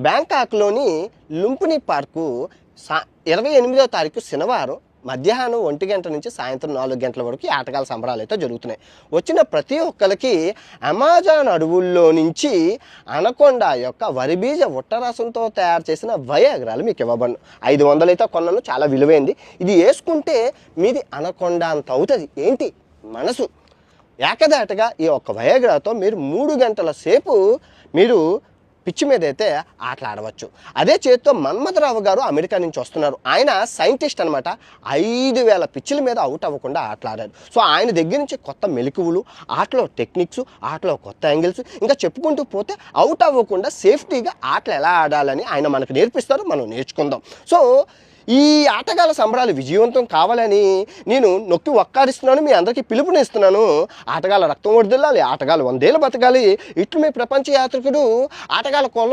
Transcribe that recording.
బ్యాంకాక్లోని లుంపిని park 28వ తారీఖు శనివారం మధ్యాహ్నం 1 గంట నుంచి సాయంత్రం 4 గంటల వరకు ఈ ఆటగాళ్ళ సంబరాలు అయితే జరుగుతున్నాయి. వచ్చిన ప్రతి ఒక్కరికి అమెజాన్ అడవుల్లో నుంచి అనకొండ యొక్క వరిబీజ ఉట్టరసంతో తయారు చేసిన వయాగ్రాలు మీకు ఇవ్వబడను. 500 అయితే కొన్నాను, చాలా విలువైంది. ఇది వేసుకుంటే మీది అనకొండ అంత అవుతుంది. ఏంటి మనసు ఏకదాటగా ఈ ఒక్క వయాగ్రాతో మీరు 3 గంటల సేపు మీరు పిచ్చి మీద అయితే ఆటలాడవచ్చు. అదే చేతితో మన్మథరావు గారు అమెరికా నుంచి వస్తున్నారు. ఆయన సైంటిస్ట్ అనమాట. 5000 పిచ్చిల మీద అవుట్ అవ్వకుండా ఆటలాడారు. సో ఆయన దగ్గర నుంచి కొత్త మెలకువలు, ఆటలో టెక్నిక్స్, ఆటలో కొత్త యాంగిల్స్, ఇంకా చెప్పుకుంటూ పోతే అవుట్ అవ్వకుండా సేఫ్టీగా ఆటలు ఎలా ఆడాలని ఆయన మనకు నేర్పిస్తారు. మనం నేర్చుకుందాం. సో ఈ ఆటగాళ్ళ సంబరాలు విజయవంతం కావాలని నేను నొక్కి ఒక్కాడిస్తున్నాను, మీ అందరికీ పిలుపునిస్తున్నాను. ఆటగాళ్ళ రక్తం వర్ధిల్లాలి, ఆటగాళ్ళు 100 ఏళ్ళు బతకాలి. ఇట్లు మీ ప్రపంచ యాత్రికుడు ఆటగాళ్ళ కోలం